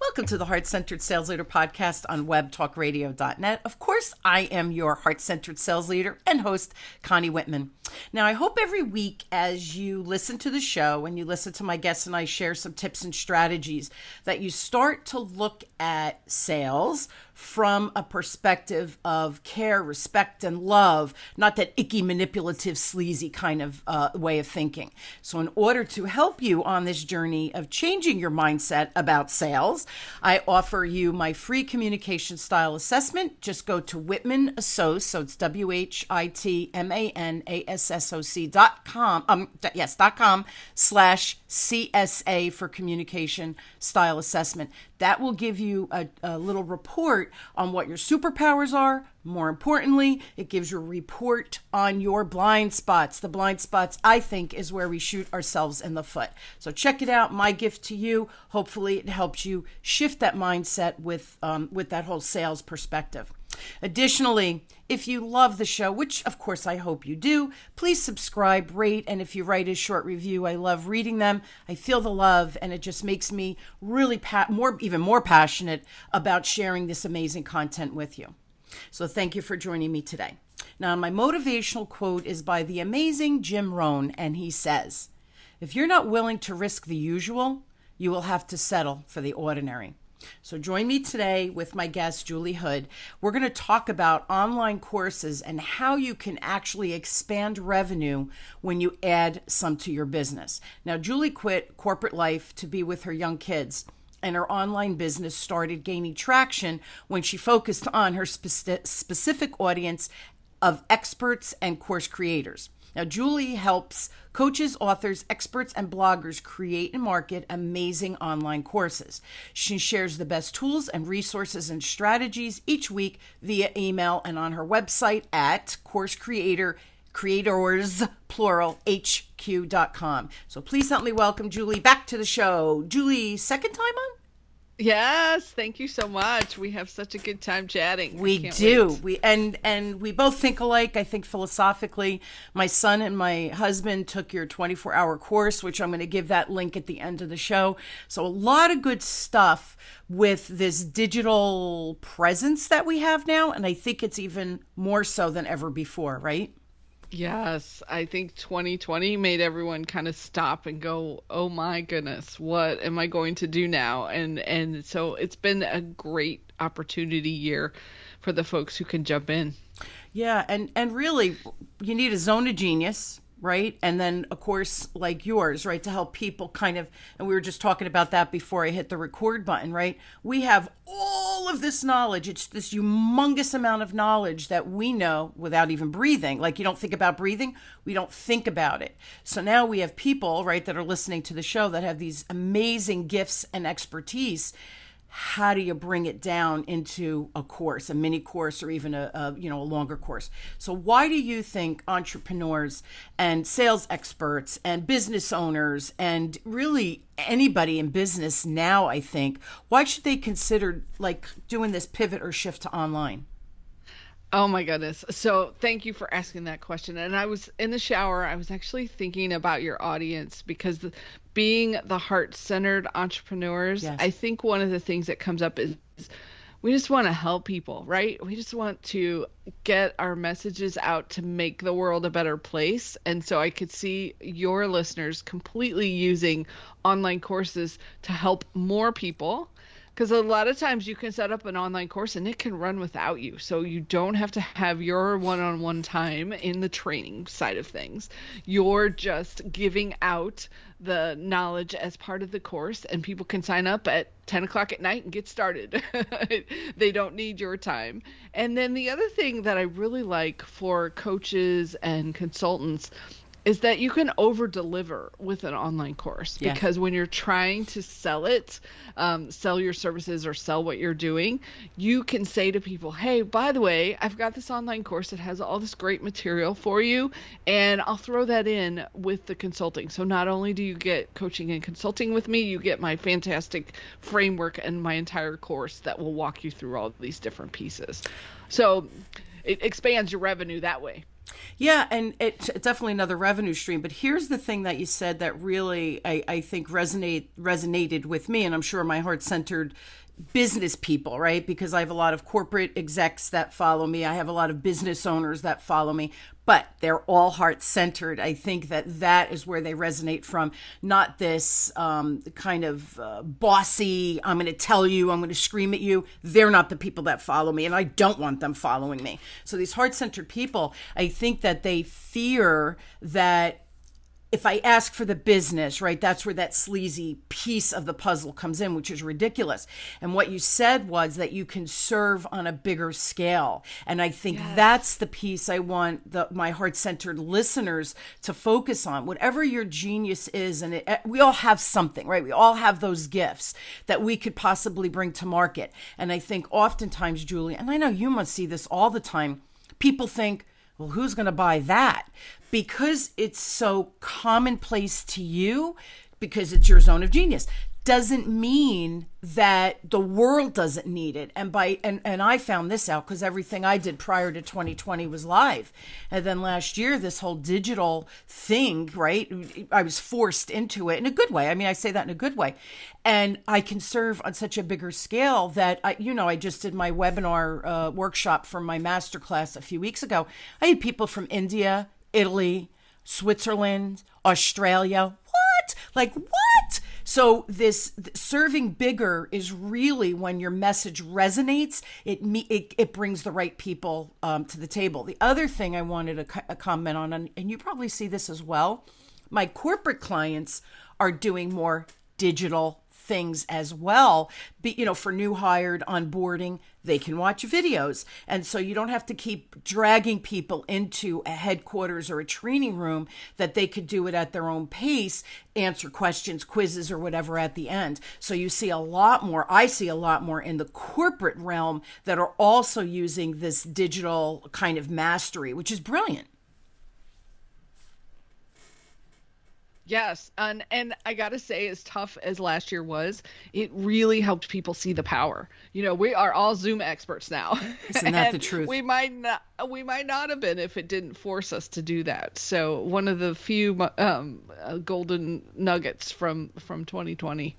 Welcome to the Heart-Centered Sales Leader podcast on webtalkradio.net. Of course, I am your heart-centered sales leader and host, Connie Whitman. Now, I hope every week as you listen to the show and you listen to my guests and I share some tips and strategies that you start to look at sales from a perspective of care, respect, and love, not that icky, manipulative, sleazy kind of way of thinking. So in order to help you on this journey of changing your mindset about sales, I offer you my free communication style assessment. Just go to Whitman Assoc, so it's WHITMANASSOC.com/CSA for communication style assessment. That will give you a little report on what your superpowers are. More importantly, it gives you a report on your blind spots. The blind spots, I think, is where we shoot ourselves in the foot. So check it out. My gift to you. Hopefully it helps you shift that mindset with that whole sales perspective. Additionally, if you love the show, which of course I hope you do, please subscribe, rate, and if you write a short review, I love reading them. I feel the love, and it just makes me really even more passionate about sharing this amazing content with you. So thank you for joining me today. Now, my motivational quote is by the amazing Jim Rohn, and he says, "If you're not willing to risk the usual, you will have to settle for the ordinary." So join me today with my guest, Julie Hood. We're going to talk about online courses and how you can actually expand revenue when you add some to your business. Now, Julie quit corporate life to be with her young kids, and her online business started gaining traction when she focused on her specific audience of experts and course creators. Now, Julie helps coaches, authors, experts, and bloggers create and market amazing online courses. She shares the best tools and resources and strategies each week via email and on her website at creators, plural, HQ.com. So please help me welcome Julie back to the show. Julie, second time on? Yes, thank you so much. We have such a good time chatting. We do. And we both think alike, I think philosophically. My son and my husband took your 24-hour course, which I'm going to give that link at the end of the show. So a lot of good stuff with this digital presence that we have now, and I think it's even more so than ever before, right? Yes, I think 2020 made everyone kind of stop and go, "Oh my goodness, what am I going to do now?" And so it's been a great opportunity year for the folks who can jump in. Yeah, and really you need a zone of genius, right? And then a course like yours, right, to help people kind of, and we were just talking about that before I hit the record button, right? We have all of this knowledge. It's this humongous amount of knowledge that we know without even breathing. Like, you don't think about breathing, we don't think about it. So now we have people, right, that are listening to the show that have these amazing gifts and expertise. How do you bring it down into a course, a mini course, or even a longer course? So why do you think entrepreneurs and sales experts and business owners and really anybody in business now, I think, why should they consider like doing this pivot or shift to online? Oh my goodness. So thank you for asking that question. And I was in the shower, I was actually thinking about your audience because being the heart-centered entrepreneurs, Yes. I think one of the things that comes up is we just want to help people, right? We just want to get our messages out to make the world a better place. And so I could see your listeners completely using online courses to help more people. Because a lot of times you can set up an online course and it can run without you. So you don't have to have your one-on-one time in the training side of things. You're just giving out the knowledge as part of the course, and people can sign up at 10 o'clock at night and get started. They don't need your time. And then the other thing that I really like for coaches and consultants is that you can over deliver with an online course. Yeah. Because when you're trying to sell it, sell your services or sell what you're doing, you can say to people, "Hey, by the way, I've got this online course that has all this great material for you, and I'll throw that in with the consulting. So not only do you get coaching and consulting with me, you get my fantastic framework and my entire course that will walk you through all these different pieces." So it expands your revenue that way. Yeah, and it's definitely another revenue stream. But here's the thing that you said that really I think resonated with me, and I'm sure my heart-centered business people, right? Because I have a lot of corporate execs that follow me. I have a lot of business owners that follow me, but they're all heart-centered. I think that that is where they resonate from, not this kind of bossy, I'm going to tell you, I'm going to scream at you. They're not the people that follow me, and I don't want them following me. So these heart-centered people, I think that they fear that if I ask for the business, right, that's where that sleazy piece of the puzzle comes in, which is ridiculous. And what you said was that you can serve on a bigger scale. And I think that's the piece I want my heart-centered listeners to focus on. Whatever your genius is, and we all have something, right? We all have those gifts that we could possibly bring to market. And I think oftentimes, Julie, and I know you must see this all the time, people think, well, who's going to buy that? Because it's so commonplace to you, because it's your zone of genius, doesn't mean that the world doesn't need it. And I found this out because everything I did prior to 2020 was live. And then last year, this whole digital thing, right? I was forced into it in a good way. I mean, I say that in a good way. And I can serve on such a bigger scale that I just did my webinar workshop for my masterclass a few weeks ago. I had people from India, Italy, Switzerland, Australia. What? Like, what? So this serving bigger is really when your message resonates, it brings the right people to the table. The other thing I wanted to comment on, and you probably see this as well, my corporate clients are doing more digital things as well. For new hired onboarding, they can watch videos. And so you don't have to keep dragging people into a headquarters or a training room, that they could do it at their own pace, answer questions, quizzes, or whatever at the end. So you see a lot more, I see a lot more in the corporate realm that are also using this digital kind of mastery, which is brilliant. Yes, and I gotta say, as tough as last year was, it really helped people see the power. We are all Zoom experts now. Isn't that the truth? We might not have been if it didn't force us to do that. So one of the few golden nuggets from 2020.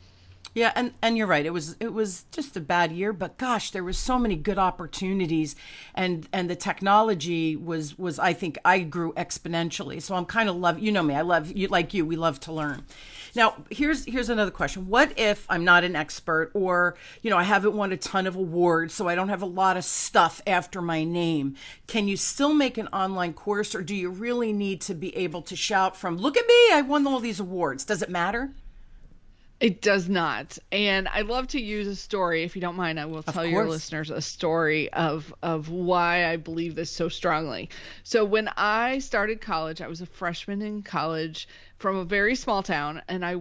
Yeah, and you're right. It was just a bad year, but gosh, there was so many good opportunities, and the technology was I think I grew exponentially. So I'm kind of me. I love you, like you. We love to learn. Now, here's another question. What if I'm not an expert, or I haven't won a ton of awards, so I don't have a lot of stuff after my name? Can you still make an online course, or do you really need to be able to shout from, "Look at me, I won all these awards"? Does it matter? It does not. And I love to use a story. If you don't mind, I will tell your listeners a story of why I believe this so strongly. So when I started college, I was a freshman in college from a very small town, and I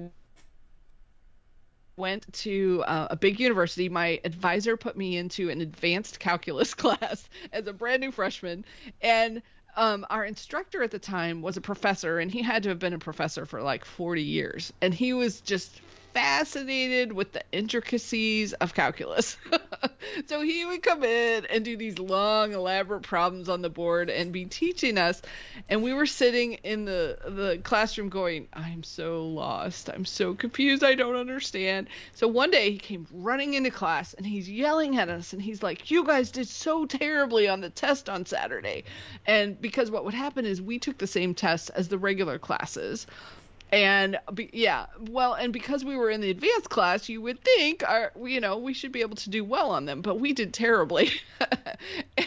went to a big university. My advisor put me into an advanced calculus class as a brand new freshman. And our instructor at the time was a professor, and he had to have been a professor for like 40 years. And he was just fascinated with the intricacies of calculus. So he would come in and do these long, elaborate problems on the board and be teaching us. And we were sitting in the classroom going, I'm so lost. I'm so confused. I don't understand. So one day he came running into class, and he's yelling at us, and he's like, you guys did so terribly on the test on Saturday. And because what would happen is we took the same test as the regular classes. And and because we were in the advanced class, you would think we should be able to do well on them, but we did terribly.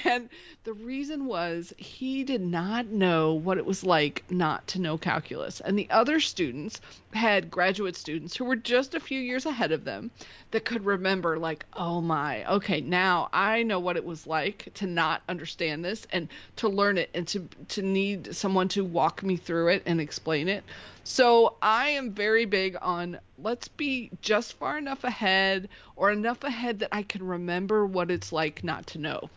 And the reason was he did not know what it was like not to know calculus. And the other students had graduate students who were just a few years ahead of them that could remember, like, oh my, okay, now I know what it was like to not understand this and to learn it, and to need someone to walk me through it and explain it. So I am very big on, let's be just far enough ahead, or enough ahead that I can remember what it's like not to know.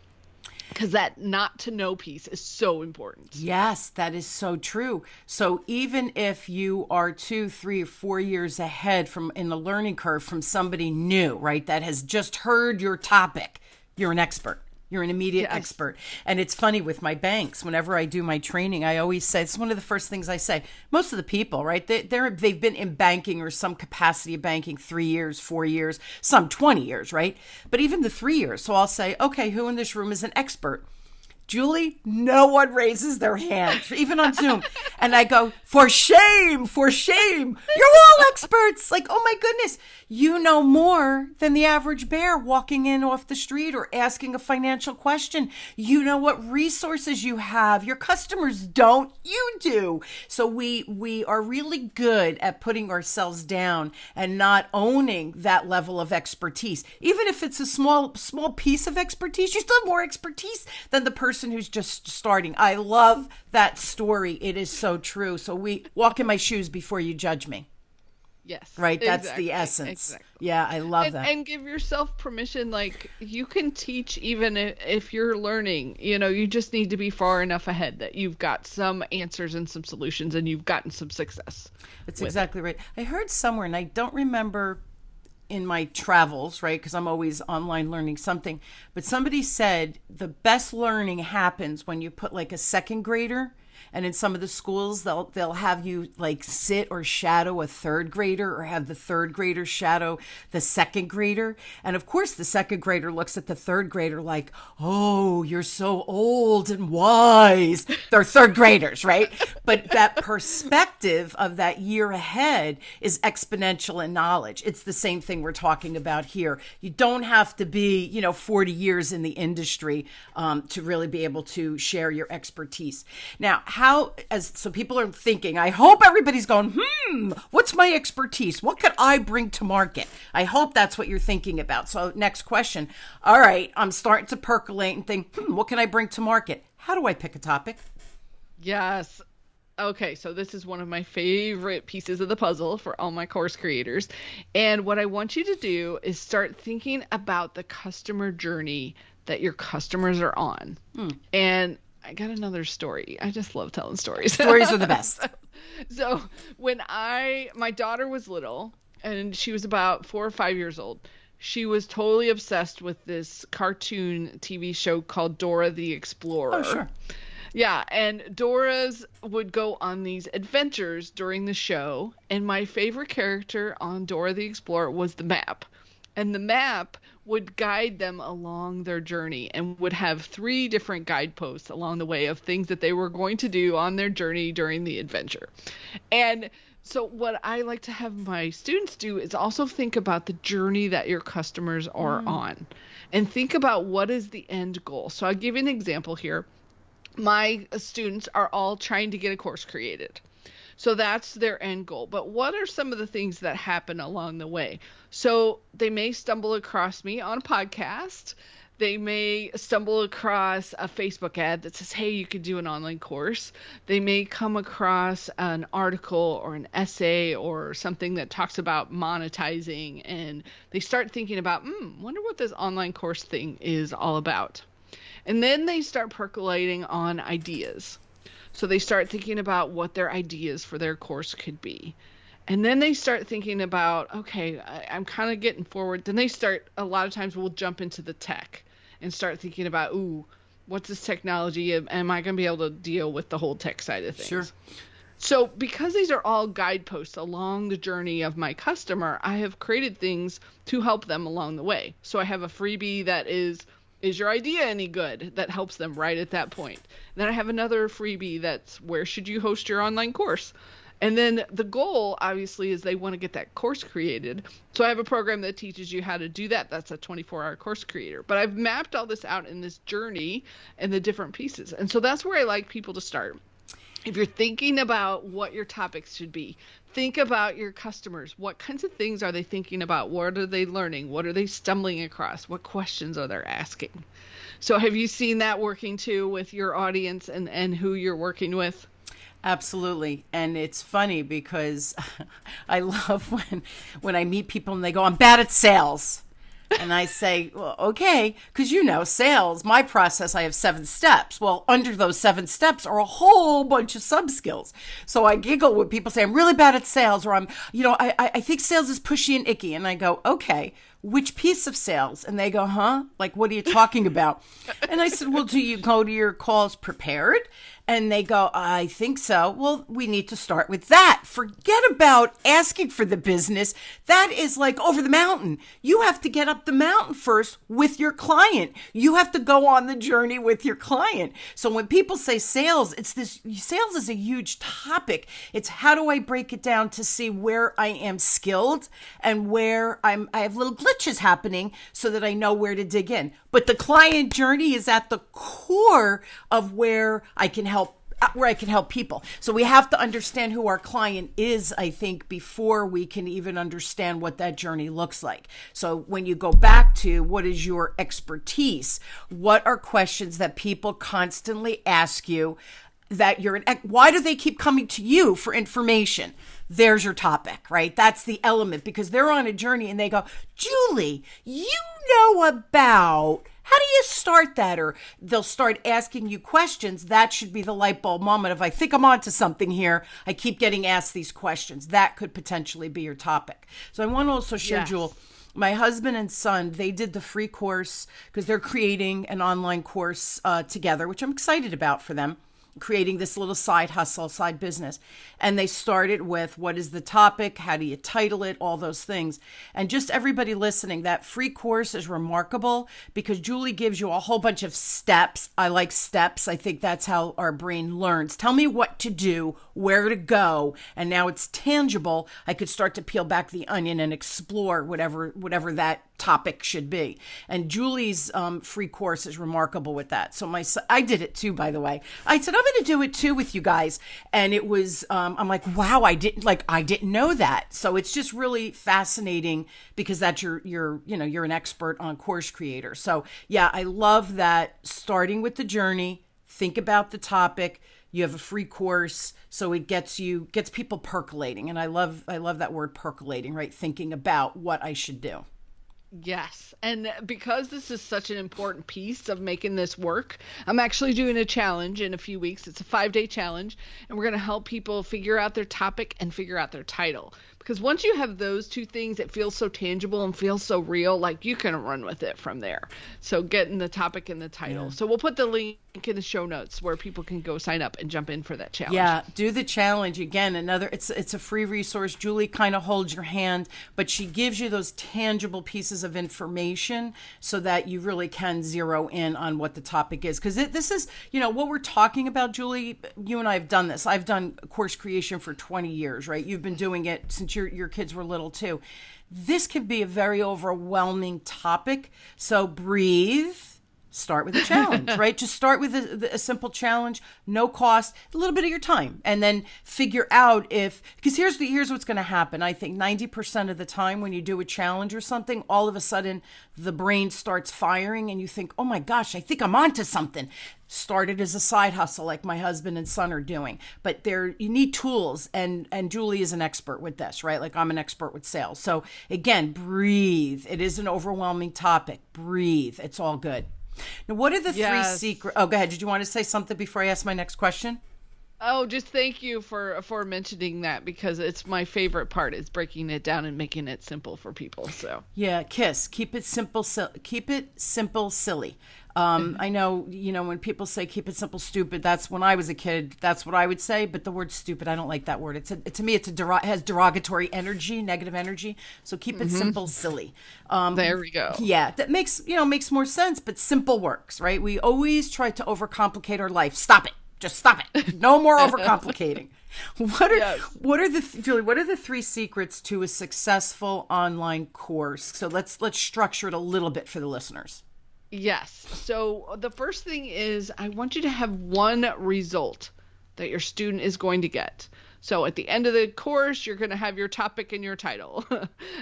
Because that not to know piece is so important. Yes, that is so true. So even if you are 2, 3, or 4 years ahead in the learning curve from somebody new, right, that has just heard your topic, you're an expert. You're an immediate Yes. expert. And it's funny with my banks, whenever I do my training, I always say, it's one of the first things I say. Most of the people, right, they've been in banking or some capacity of banking 3 years, 4 years, some 20 years, right? But even the 3 years. So I'll say, okay, who in this room is an expert? Julie, no one raises their hand, even on Zoom. And I go, for shame, for shame. You're all experts. Like, oh my goodness, you know more than the average bear walking in off the street or asking a financial question. You know what resources you have. Your customers don't, you do. So we are really good at putting ourselves down and not owning that level of expertise. Even if it's a small piece of expertise, you still have more expertise than the person who's just starting. I love that story. It is so true. So we walk in my shoes before you judge me. Yes. Right? That's exactly, the essence. Exactly. Yeah, I love that. And give yourself permission. Like, you can teach even if you're learning. You just need to be far enough ahead that you've got some answers and some solutions and you've gotten some success. That's exactly right. I heard somewhere, and I don't remember in my travels, right? Because I'm always online learning something. But somebody said the best learning happens when you put like a second grader, and in some of the schools they'll have you like sit or shadow a third grader, or have the third grader shadow the second grader. And of course the second grader looks at the third grader like, oh, you're so old and wise. They're third graders, right? But that perspective of that year ahead is exponential in knowledge. It's the same thing we're talking about here. You don't have to be 40 years in the industry to really be able to share your expertise. Now, so people are thinking, I hope everybody's going, what's my expertise? What could I bring to market? I hope that's what you're thinking about. So next question. All right, I'm starting to percolate and think, what can I bring to market? How do I pick a topic? Yes. Okay, so this is one of my favorite pieces of the puzzle for all my course creators. And what I want you to do is start thinking about the customer journey that your customers are on. And I got another story. I just love telling stories. Stories are the best. So when my daughter was little, and she was about 4 or 5 years old, she was totally obsessed with this cartoon TV show called Dora the Explorer. Oh, sure. Yeah, and Dora's would go on these adventures during the show, and my favorite character on Dora the Explorer was the map. And the map would guide them along their journey and would have 3 different guideposts along the way of things that they were going to do on their journey during the adventure. And so what I like to have my students do is also think about the journey that your customers are on, and think about what is the end goal. So I'll give you an example here. My students are all trying to get a course created. So that's their end goal. But what are some of the things that happen along the way? So they may stumble across me on a podcast. They may stumble across a Facebook ad that says, hey, you could do an online course. They may come across an article or an essay or something that talks about monetizing, and they start thinking about, wonder what this online course thing is all about. And then they start percolating on ideas. So they start thinking about what their ideas for their course could be. And then they start thinking about, okay, I'm kind of getting forward. Then they start, a lot of times we'll jump into the tech and start thinking about, what's this technology? Am I going to be able to deal with the whole tech side of things? Sure. So because these are all guideposts along the journey of my customer, I have created things to help them along the way. So I have a freebie that is your idea any good? That helps them right at that point. Then I have another freebie that's where should you host your online course? And then the goal, obviously, is they want to get that course created. So I have a program that teaches you how to do that. That's a 24-hour course creator. But I've mapped all this out in this journey and the different pieces. And so that's where I like people to start. If you're thinking about what your topics should be, think about your customers. What kinds of things are they thinking about? What are they learning? What are they stumbling across? What questions are they asking? So have you seen that working too with your audience and who you're working with? Absolutely. And it's funny because I love when I meet people and they go, I'm bad at sales. And I say, well, okay, because sales, my process, I have 7 steps. Well, under those 7 steps are a whole bunch of sub skills. So I giggle when people say I'm really bad at sales, or I think sales is pushy and icky. And I go, okay, which piece of sales? And they go, huh? Like, what are you talking about? And I said, well, do you go to your calls prepared? And they go, I think so. Well, we need to start with that. Forget about asking for the business. That is like over the mountain. You have to get up the mountain first with your client. You have to go on the journey with your client. So when people say sales, sales is a huge topic. It's how do I break it down to see where I am skilled and where I have little glitches happening so that I know where to dig in. But the client journey is at the core of where I can help people. So we have to understand who our client is, I think, before we can even understand what that journey looks like. So when you go back to what is your expertise, what are questions that people constantly ask you that why do they keep coming to you for information? There's your topic, right? That's the element, because they're on a journey and they go, Julie, you know about, how do you start that? Or they'll start asking you questions. That should be the light bulb moment of, I think I'm onto something here. I keep getting asked these questions. That could potentially be your topic. So I want to also share, yes, Jewel, my husband and son, they did the free course because they're creating an online course together, which I'm excited about for them, creating this little side hustle, side business. And they started with, what is the topic? How do you title it? All those things. And just everybody listening, that free course is remarkable because Julie gives you a whole bunch of steps. I like steps. I think that's how our brain learns. Tell me what to do, where to go. And now it's tangible. I could start to peel back the onion and explore whatever that topic should be. And Julie's free course is remarkable with that. So I did it too, by the way. I said, I'm going to do it too with you guys. And it was, I'm like, wow, I didn't know that. So it's just really fascinating because that's you're an expert on course creator. So yeah, I love that, starting with the journey, think about the topic. You have a free course, so it gets people percolating. And I love that word, percolating, right? Thinking about what I should do. Yes. And because this is such an important piece of making this work, I'm actually doing a challenge in a few weeks. It's a 5-day challenge, and we're going to help people figure out their topic and figure out their title. Because once you have those two things, it feels so tangible and feels so real, like you can run with it from there. So getting the topic and the title. Yeah. So we'll put the link in the show notes where people can go sign up and jump in for that challenge. Yeah, do the challenge. Again, it's a free resource. Julie kind of holds your hand, but she gives you those tangible pieces of information so that you really can zero in on what the topic is. Because this is, what we're talking about, Julie, you and I have done this. I've done course creation for 20 years, right? You've been doing it since your kids were little too. This can be a very overwhelming topic. So breathe. Start with a challenge, right? Just start with a simple challenge, no cost, a little bit of your time, and then figure out because here's what's going to happen. I think 90% of the time when you do a challenge or something, all of a sudden the brain starts firing and you think, oh my gosh, I think I'm onto something. Started as a side hustle like my husband and son are doing, but you need tools, and Julie is an expert with this, right? Like I'm an expert with sales. So again, breathe. It is an overwhelming topic. Breathe. It's all good. Now, what are the three secrets? Oh, go ahead. Did you want to say something before I ask my next question? Oh, just thank you for mentioning that, because it's my favorite part, is breaking it down and making it simple for people. So yeah, keep it simple. Keep it simple, silly. I know, when people say keep it simple, stupid, that's when I was a kid, that's what I would say. But the word stupid, I don't like that word. To me, it has derogatory energy, negative energy. So keep it simple, silly. There we go. Yeah, that makes more sense, but simple works, right? We always try to overcomplicate our life. Stop it. Just stop it. No more overcomplicating. What are the 3 secrets to a successful online course? So let's structure it a little bit for the listeners. Yes. So the first thing is, I want you to have one result that your student is going to get. So at the end of the course, you're going to have your topic and your title.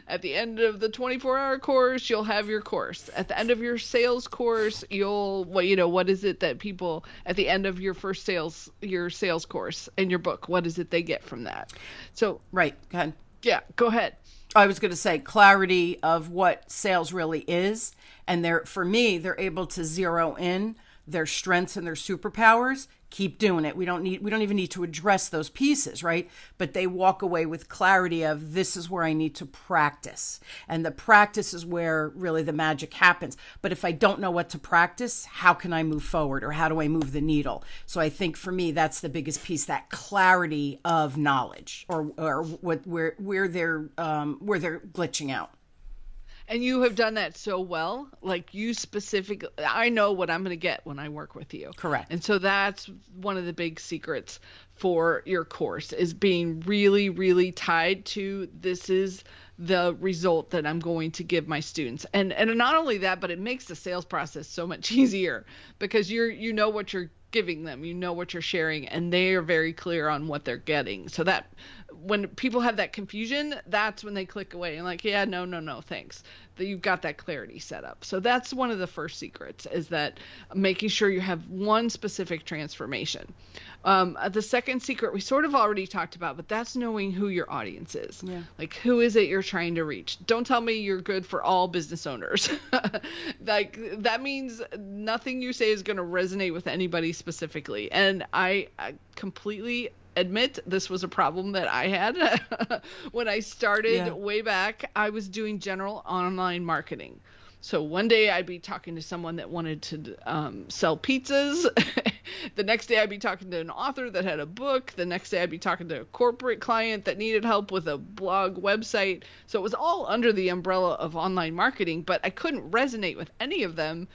At the end of the 24-hour course, you'll have your course. At the end of your sales course, what is it that people, at the end of your sales course and your book, what is it they get from that? So, right. Go ahead. Yeah, go ahead. I was going to say clarity of what sales really is. And for me, they're able to zero in their strengths and their superpowers. Keep doing it. We don't even need to address those pieces, right? But they walk away with clarity of, this is where I need to practice. And the practice is where really the magic happens. But if I don't know what to practice, how can I move forward, or how do I move the needle? So I think for me, that's the biggest piece, that clarity of knowledge, or where they're glitching out. And you have done that so well. Like, you specifically, I know what I'm going to get when I work with you. Correct. And so that's one of the big secrets for your course, is being really, really tied to, this is the result that I'm going to give my students. And not only that, but it makes the sales process so much easier, because you know what you're giving them, you know what you're sharing, and they are very clear on what they're getting. So that when people have that confusion, that's when they click away and like, yeah, no, thanks. That you've got that clarity set up. So that's one of the first secrets, is that making sure you have one specific transformation. The second secret we sort of already talked about, but that's knowing who your audience is. Yeah. Like, who is it you're trying to reach? Don't tell me you're good for all business owners. Like, that means nothing you say is going to resonate with anybody specifically. And I completely admit this was a problem that I had when I started way back. I was doing general online marketing. So one day I'd be talking to someone that wanted to sell pizzas. The next day I'd be talking to an author that had a book. The next day I'd be talking to a corporate client that needed help with a blog website. So it was all under the umbrella of online marketing, but I couldn't resonate with any of them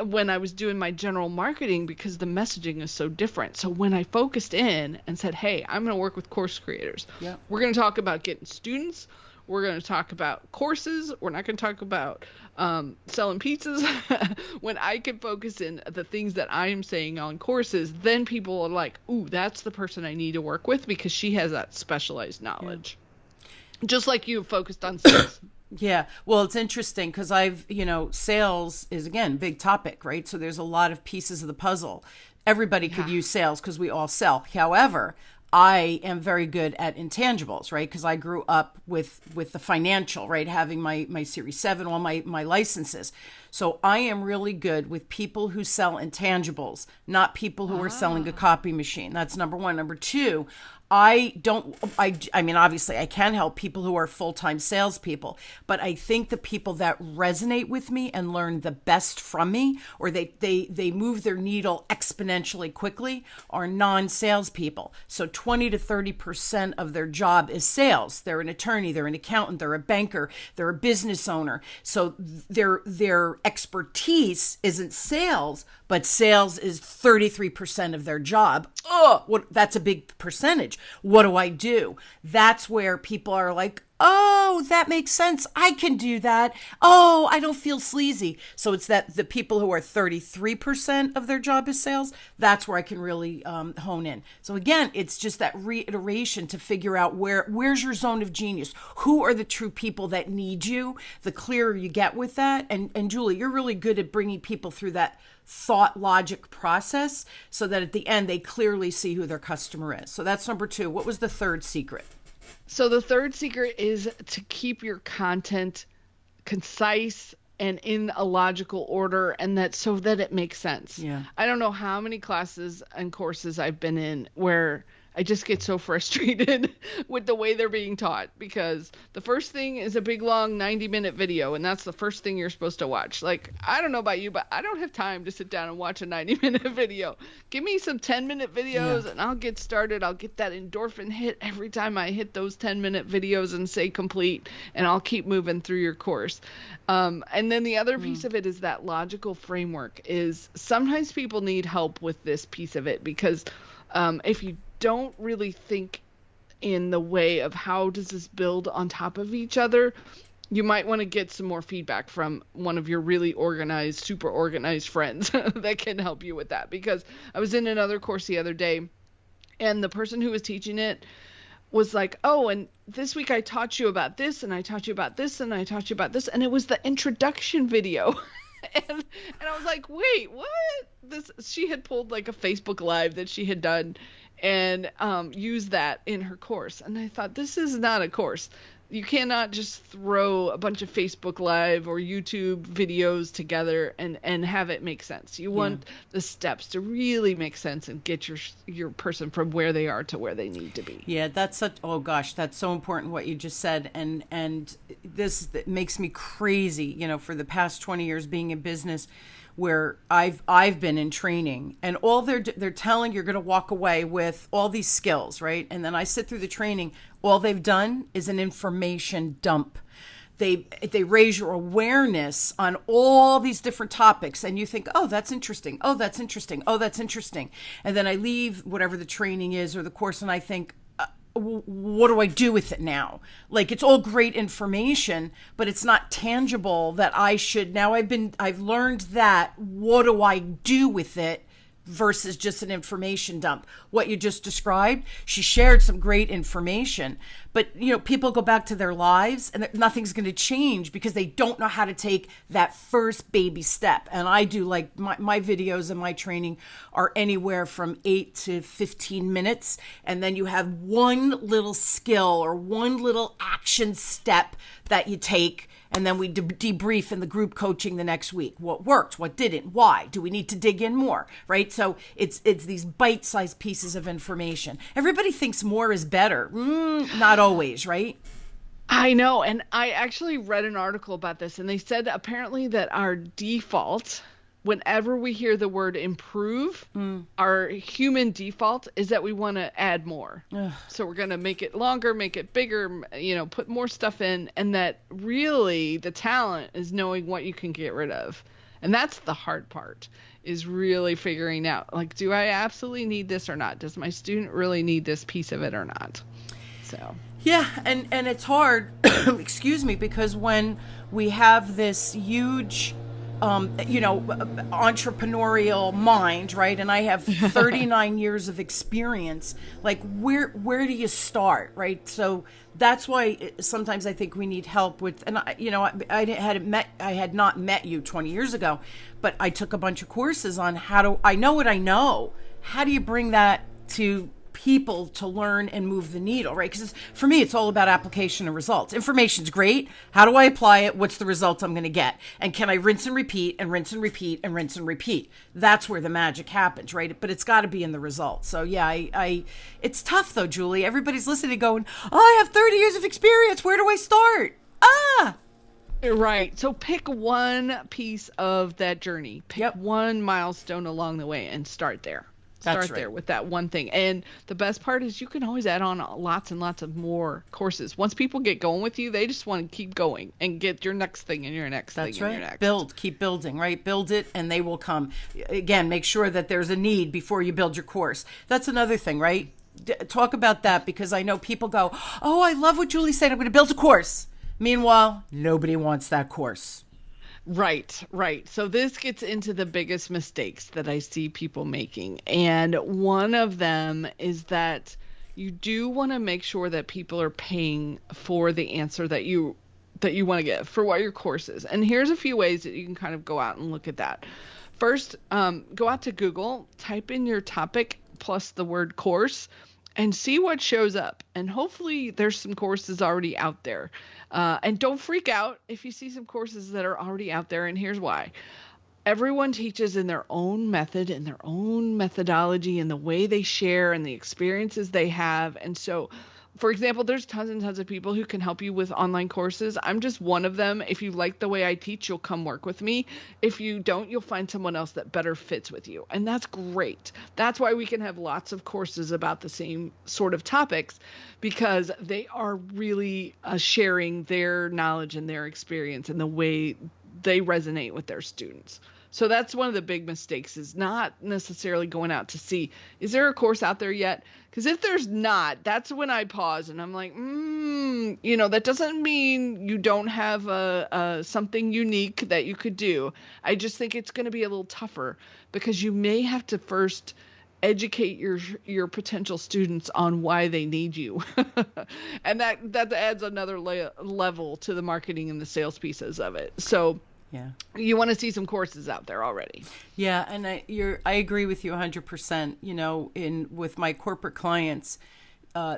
when I was doing my general marketing, because the messaging is so different. So when I focused in and said, hey, I'm going to work with course creators. Yeah. We're going to talk about getting students. We're going to talk about courses. We're not going to talk about selling pizzas. When I can focus in the things that I am saying on courses, then people are like, ooh, that's the person I need to work with, because she has that specialized knowledge. Yeah. Just like you focused on sales. Yeah. Well, it's interesting because sales is, again, big topic, right? So there's a lot of pieces of the puzzle. Everybody could use sales because we all sell. However, I am very good at intangibles, right? Because I grew up with the financial, right? Having my Series 7, all my licenses. So I am really good with people who sell intangibles, not people who are selling a copy machine. That's number one. Number two, I mean, obviously I can help people who are full-time salespeople, but I think the people that resonate with me and learn the best from me, or they move their needle exponentially quickly, are non-salespeople. So 20 to 30% of their job is sales. They're an attorney, they're an accountant, they're a banker, they're a business owner. So their expertise isn't sales, but sales is 33% of their job. That's a big percentage. What do I do? That's where people are like, oh, that makes sense. I can do that. Oh, I don't feel sleazy. So it's that the people who are 33% of their job is sales, that's where I can really hone in. So again, it's just that reiteration to figure out where's your zone of genius? Who are the true people that need you? The clearer you get with that. And Julie, you're really good at bringing people through that thought logic process so that at the end they clearly see who their customer is. So that's number two. What was the third secret? So the third secret is to keep your content concise and in a logical order, and that so that it makes sense. Yeah. I don't know how many classes and courses I've been in where I just get so frustrated with the way they're being taught, because the first thing is a big long 90-minute video, and that's the first thing you're supposed to watch. Like, I don't know about you, but I don't have time to sit down and watch a 90-minute video. Give me some 10-minute videos and I'll get started. I'll get that endorphin hit every time I hit those 10-minute videos and say complete, and I'll keep moving through your course. And then the other piece of it is that logical framework. Is sometimes people need help with this piece of it, because if you don't really think in the way of how does this build on top of each other, you might want to get some more feedback from one of your really organized, super organized friends that can help you with that. Because I was in another course the other day, and the person who was teaching it was like, oh, and this week I taught you about this, and I taught you about this, and I taught you about this, and it was the introduction video. And I was like, wait, what? She had pulled like a Facebook Live that she had done and used that in her course. And I thought, this is not a course. You cannot just throw a bunch of Facebook Live or YouTube videos together and have it make sense. You want the steps to really make sense and get your person from where they are to where they need to be. Yeah, that's such, oh gosh, that's so important what you just said. And this makes me crazy, you know, for the past 20 years being in business, where I've been in training, and all they're telling you're going to walk away with all these skills, right? And then I sit through the training, all they've done is an information dump. They raise your awareness on all these different topics, and you think, oh, that's interesting. Oh, that's interesting. Oh, that's interesting. And then I leave whatever the training is or the course, and I think, what do I do with it now? Like, it's all great information, but it's not tangible that I should, now I've learned that, what do I do with it? Versus just an information dump. What you just described, she shared some great information, but you know, people go back to their lives and nothing's going to change because they don't know how to take that first baby step. And I do, like, my videos and my training are anywhere from 8 to 15 minutes. And then you have one little skill or one little action step that you take. And then we debrief in the group coaching the next week. What worked? What didn't? Why? Do we need to dig in more? Right? So it's these bite-sized pieces of information. Everybody thinks more is better. Not always, right? I know. And I actually read an article about this, and they said apparently that our default, whenever we hear the word improve, our human default is that we want to add more. Ugh. So we're going to make it longer, make it bigger, you know, put more stuff in. And that really the talent is knowing what you can get rid of. And that's the hard part, is really figuring out, like, do I absolutely need this or not? Does my student really need this piece of it or not? So. Yeah, and it's hard, excuse me, because when we have this huge entrepreneurial mind, right? And I have 39 years of experience. Like, where do you start, right? So that's why sometimes I think we need help with, and I had not met you 20 years ago, but I took a bunch of courses on I know what I know. How do you bring that to people to learn and move the needle, right? Because for me, it's all about application and results. Information's great. How do I apply it? What's the result I'm going to get? And can I rinse and repeat and rinse and repeat and rinse and repeat? That's where the magic happens, right? But it's got to be in the results. So yeah, it's tough though, Julie. Everybody's listening going, oh, I have 30 years of experience. Where do I start? Right. So pick one piece of that journey. Pick one milestone along the way and start there. Start there with that one thing. And the best part is you can always add on lots and lots of more courses. Once people get going with you, they just want to keep going and get your next thing and your next thing and your next. Keep building, right? Build it and they will come. Again, make sure that there's a need before you build your course. That's another thing, right? Talk about that, because I know people go, oh, I love what Julie said. I'm going to build a course. Meanwhile, nobody wants that course. Right. So this gets into the biggest mistakes that I see people making. And one of them is that you do want to make sure that people are paying for the answer that you want to get for what your course is. And here's a few ways that you can kind of go out and look at that. First, go out to Google, type in your topic plus the word course, and see what shows up. And hopefully there's some courses already out there. And don't freak out if you see some courses that are already out there. And here's why. Everyone teaches in their own method and their own methodology and the way they share and the experiences they have. And so, for example, there's tons and tons of people who can help you with online courses. I'm just one of them. If you like the way I teach, you'll come work with me. If you don't, you'll find someone else that better fits with you. And that's great. That's why we can have lots of courses about the same sort of topics, because they are really sharing their knowledge and their experience and the way they resonate with their students. So that's one of the big mistakes, is not necessarily going out to see, is there a course out there yet? Because if there's not, that's when I pause and I'm like, that doesn't mean you don't have something unique that you could do. I just think it's going to be a little tougher, because you may have to first educate your potential students on why they need you. And that adds another level to the marketing and the sales pieces of it. So yeah, you want to see some courses out there already. Yeah, and I agree with you 100%. With my corporate clients,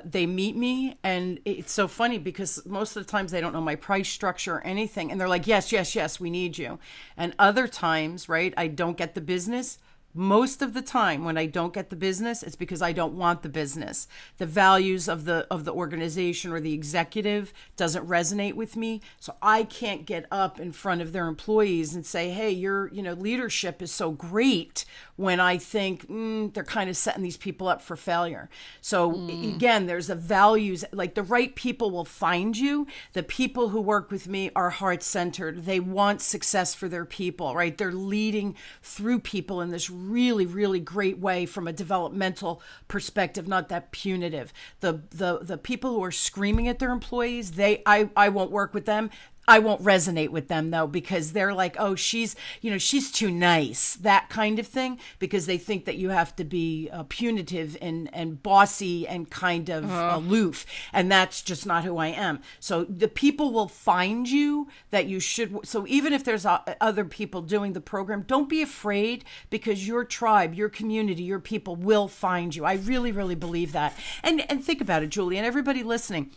they meet me, and it's so funny because most of the times they don't know my price structure or anything, and they're like, yes, yes, yes, we need you. And other times, right, I don't get the business. Most of the time when I don't get the business, it's because I don't want the business. The values of the organization or the executive doesn't resonate with me. So I can't get up in front of their employees and say, hey, your leadership is so great, when I think they're kind of setting these people up for failure. So again, there's a values, like the right people will find you. The people who work with me are heart-centered. They want success for their people, right? They're leading through people in this really, really great way from a developmental perspective, not that punitive. The people who are screaming at their employees, I won't work with them. I won't resonate with them though, because they're like, oh, she's too nice, that kind of thing, because they think that you have to be punitive and bossy and kind of aloof. And that's just not who I am. So the people will find you that you should. So even if there's other people doing the program, don't be afraid, because your tribe, your community, your people will find you. I really, really believe that. And think about it, Julie, and everybody listening.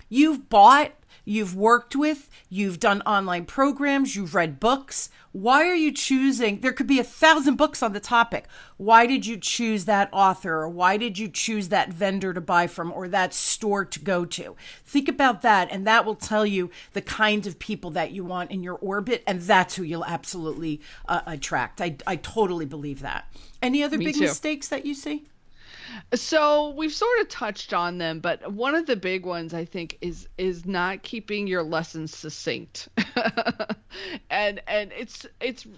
You've bought, you've worked with, you've done online programs, you've read books. Why are you choosing? There could be 1,000 books on the topic. Why did you choose that author? Or why did you choose that vendor to buy from, or that store to go to? Think about that, and that will tell you the kind of people that you want in your orbit, and that's who you'll absolutely attract. I totally believe that. Any other big mistakes that you see? So we've sort of touched on them, but one of the big ones I think is not keeping your lessons succinct. and it's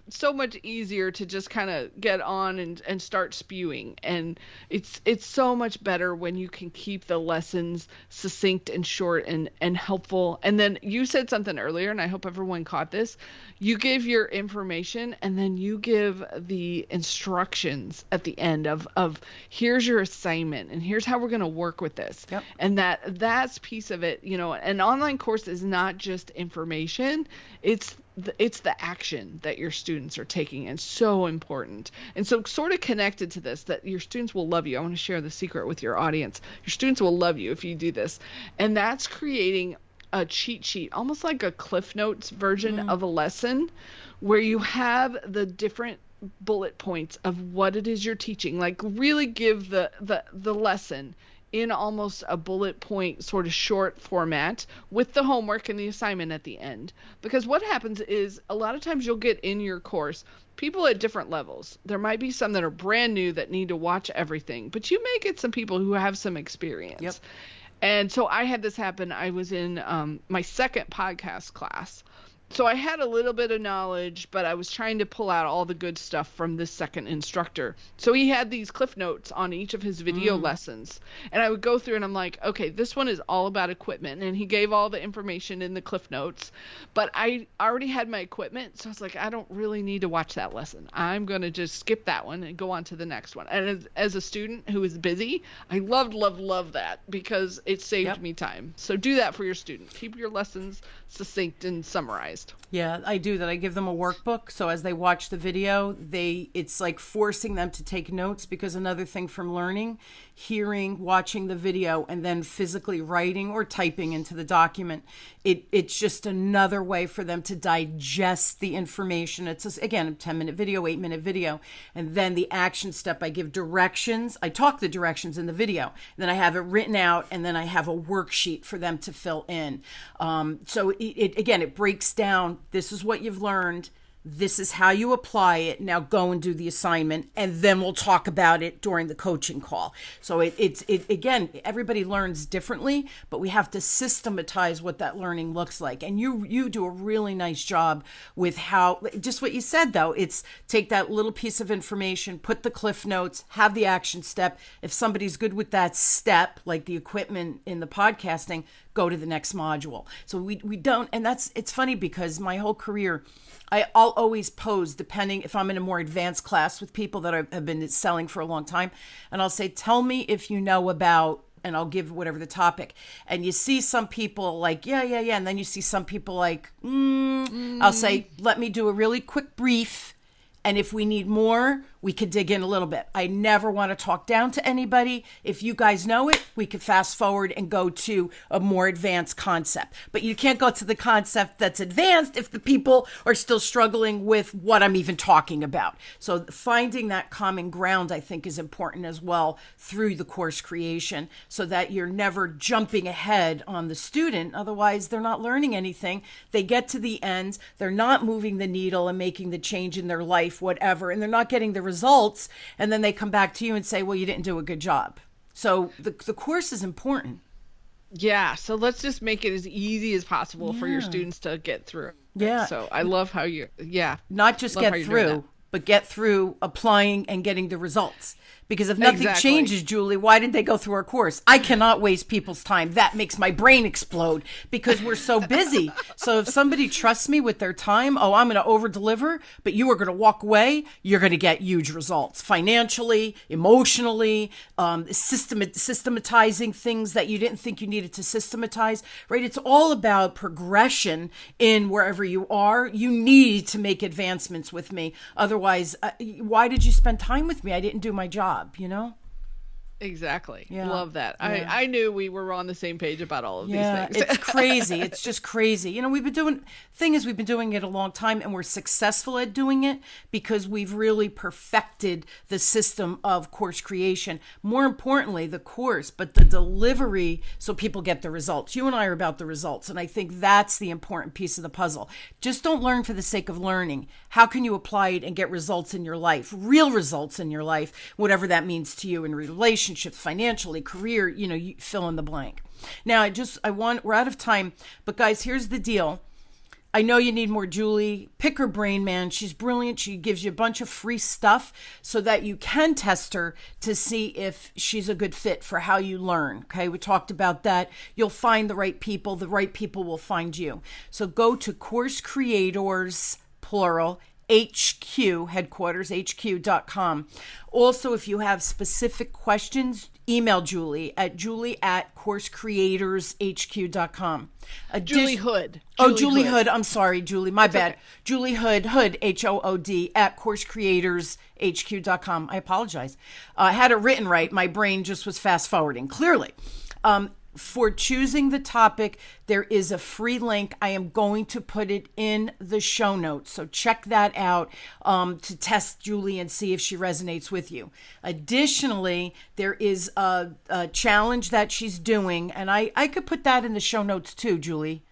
so much easier to just kind of get on and start spewing. And it's so much better when you can keep the lessons succinct and short and helpful. And then you said something earlier, and I hope everyone caught this. You give your information, and then you give the instructions at the end of here's your assignment, and here's how we're going to work with this. Yep. And that's piece of it. An online course is not just information, it's the action that your students are taking, and so important. And so sort of connected to this, that your students will love you. I want to share the secret with your audience. Your students will love you if you do this. And that's creating a cheat sheet, almost like a Cliff Notes version of a lesson, where you have the different bullet points of what it is you're teaching. Like really give the lesson in almost a bullet point sort of short format, with the homework and the assignment at the end. Because what happens is a lot of times you'll get in your course people at different levels. There might be some that are brand new that need to watch everything, but you may get some people who have some experience. Yep. And so I had this happen. I was in my second podcast class. So I had a little bit of knowledge, but I was trying to pull out all the good stuff from this second instructor. So he had these cliff notes on each of his video lessons. And I would go through and I'm like, okay, this one is all about equipment. And he gave all the information in the cliff notes. But I already had my equipment. So I was like, I don't really need to watch that lesson. I'm going to just skip that one and go on to the next one. And as a student who is busy, I love that, because it saved me time. So do that for your students. Keep your lessons succinct and summarized. Yeah, I do that. I give them a workbook. So as they watch the video, it's like forcing them to take notes, because another thing from learning, hearing, watching the video, and then physically writing or typing into the document, it's just another way for them to digest the information. It's, again, a 10-minute video, 8-minute video. And then the action step, I give directions. I talk the directions in the video. Then I have it written out, and then I have a worksheet for them to fill in. So it breaks down. This is what you've learned. This is how you apply it. Now go and do the assignment, and then we'll talk about it during the coaching call. So again, everybody learns differently, but we have to systematize what that learning looks like. And you do a really nice job with how, just what you said though, it's take that little piece of information, put the cliff notes, have the action step. If somebody's good with that step, like the equipment in the podcasting, go to the next module. So we don't, and it's funny because my whole career, I'll always pose, depending if I'm in a more advanced class with people that have been selling for a long time, and I'll say, tell me if you know about, and I'll give whatever the topic. And you see some people like, yeah. And then you see some people like, I'll say, let me do a really quick brief. And if we need more, we could dig in a little bit. I never want to talk down to anybody. If you guys know it, we could fast forward and go to a more advanced concept. But you can't go to the concept that's advanced if the people are still struggling with what I'm even talking about. So finding that common ground, I think, is important as well through the course creation, so that you're never jumping ahead on the student. Otherwise, they're not learning anything. They get to the end, they're not moving the needle and making the change in their life, whatever, and they're not getting the results. And then they come back to you and say, well, you didn't do a good job. So the course is important. Yeah. So let's just make it as easy as possible for your students to get through. Yeah. So I love how not just get through, but get through applying and getting the results. Because if nothing changes, Julie, why did they go through our course? I cannot waste people's time. That makes my brain explode because we're so busy. So if somebody trusts me with their time, I'm going to over deliver, but you are going to walk away, you're going to get huge results financially, emotionally, systematizing things that you didn't think you needed to systematize, right? It's all about progression in wherever you are. You need to make advancements with me. Otherwise, why did you spend time with me? I didn't do my job. Exactly. Yeah. Love that. Yeah. I knew we were on the same page about all of these things. It's crazy. It's just crazy. We've been doing it a long time, and we're successful at doing it because we've really perfected the system of course creation. More importantly, the course, but the delivery, so people get the results. You and I are about the results, and I think that's the important piece of the puzzle. Just don't learn for the sake of learning. How can you apply it and get results in your life, real results in your life, whatever that means to you in relationships, financially, career, you fill in the blank. Now, we're out of time, but guys, here's the deal. I know you need more Julie. Pick her brain, man. She's brilliant. She gives you a bunch of free stuff so that you can test her to see if she's a good fit for how you learn. Okay, we talked about that. You'll find the right people. The right people will find you. So go to Course Creators, plural, HQ, headquarters, HQ.com. Also, if you have specific questions, email Julie at coursecreatorshq.com. Julie Hood. Julie Hood. I'm sorry, Julie. My bad. Okay. Julie Hood, Hood, HOOD, at coursecreatorshq.com. I apologize. I had it written right. My brain just was fast forwarding, clearly. For choosing the topic, there is a free link. I am going to put it in the show notes. So check that out to test Julie and see if she resonates with you. Additionally, there is a challenge that she's doing, and I could put that in the show notes too, Julie.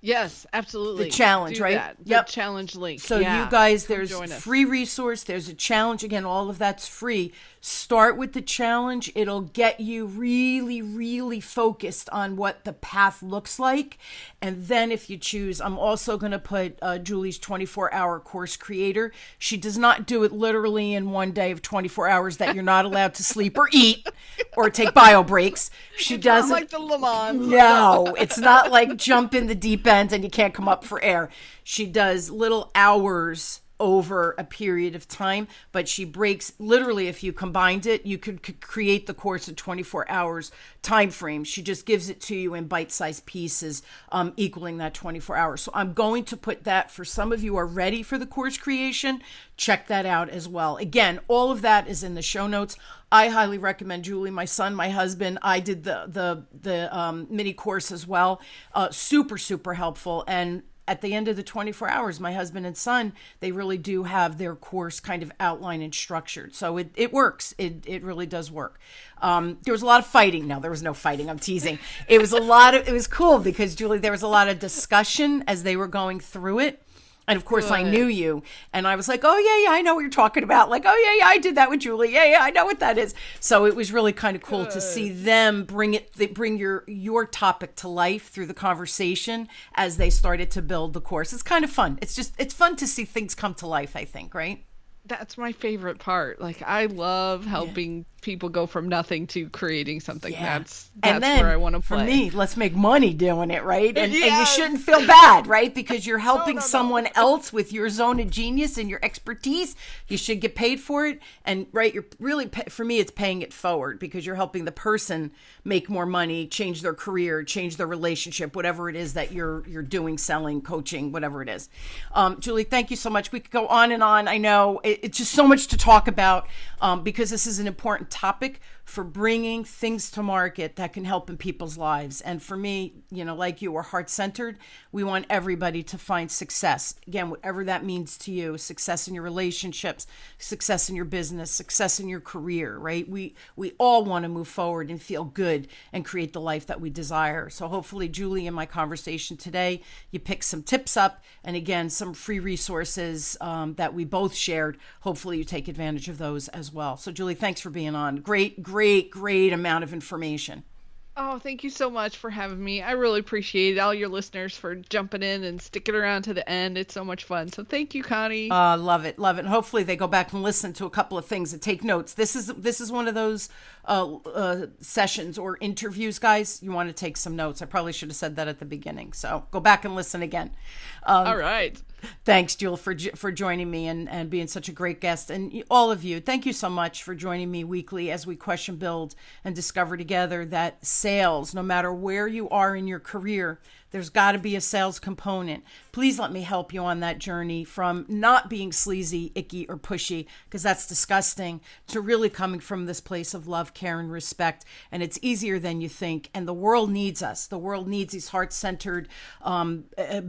Yes, absolutely. The challenge, right? That. The challenge link. So you guys, there's free resource. There's a challenge. Again, all of that's free. Start with the challenge. It'll get you really, really focused on what the path looks like. And then if you choose, I'm also going to put Julie's 24-hour course creator. She does not do it literally in one day of 24 hours that you're not allowed to sleep or eat or take bio breaks. She doesn't. Not like the Le Mans. No, it's not like jump in the deep end and you can't come up for air. She does little hours over a period of time, but she breaks, literally, if you combined it, you could create the course in 24 hours time frame. She just gives it to you in bite-sized pieces, equaling that 24 hours. So I'm going to put that, for some of you who are ready for the course creation, check that out as well. Again, all of that is in the show notes. I highly recommend Julie, my son, my husband. I did the mini course as well. Super, super helpful. And at the end of the 24 hours, my husband and son, they really do have their course kind of outlined and structured. So it works. It really does work. There was a lot of fighting. No, there was no fighting. I'm teasing. It was cool because, Julie, there was a lot of discussion as they were going through it. And of course, I knew you, and I was like, "Oh yeah, I know what you're talking about." Like, "Oh yeah, I did that with Julie. Yeah, I know what that is." So it was really kind of cool to see them bring your topic to life through the conversation as they started to build the course. It's kind of fun. It's fun to see things come to life, I think, right? That's my favorite part. Like, I love helping people go from nothing to creating something. Yeah. That's where I want to play. For me, let's make money doing it, right? And you shouldn't feel bad, right? Because you're helping someone else with your zone of genius and your expertise. You should get paid for it. And you're really, for me, it's paying it forward because you're helping the person make more money, change their career, change their relationship, whatever it is that you're doing, selling, coaching, whatever it is. Julie, thank you so much. We could go on and on. I know it's just so much to talk about, because this is an important topic for bringing things to market that can help in people's lives. And for me, like you, we're heart-centered. We want everybody to find success. Again, whatever that means to you, success in your relationships, success in your business, success in your career, right? We all want to move forward and feel good and create the life that we desire. So hopefully, Julie, in my conversation today, you picked some tips up, and again, some free resources that we both shared. Hopefully you take advantage of those as well. So Julie, thanks for being on. Great amount of information. Oh, thank you so much for having me. I really appreciate all your listeners for jumping in and sticking around to the end. It's so much fun. So thank you, Connie. Love it. And hopefully they go back and listen to a couple of things and take notes. This is one of those sessions or interviews, guys. You want to take some notes. I probably should have said that at the beginning. So go back and listen again. All right. Thanks, Jewel, for joining me and being such a great guest. And all of you, thank you so much for joining me weekly as we question, build, and discover together that sales, no matter where you are in your career, there's got to be a sales component. Please let me help you on that journey from not being sleazy, icky, or pushy, because that's disgusting, to really coming from this place of love, care, and respect. And it's easier than you think. And the world needs us. The world needs these heart-centered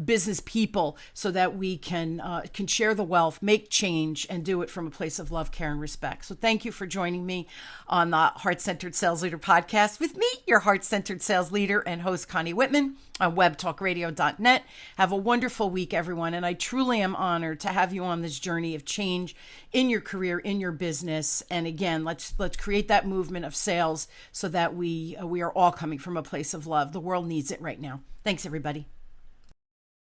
business people so that we can share the wealth, make change, and do it from a place of love, care, and respect. So thank you for joining me on the Heart-Centered Sales Leader podcast with me, your heart-centered sales leader and host, Connie Whitman, on webtalkradio.net. Have a wonderful week, everyone. And I truly am honored to have you on this journey of change in your career, in your business. And again, let's create that movement of sales so that we are all coming from a place of love. The world needs it right now. Thanks, everybody.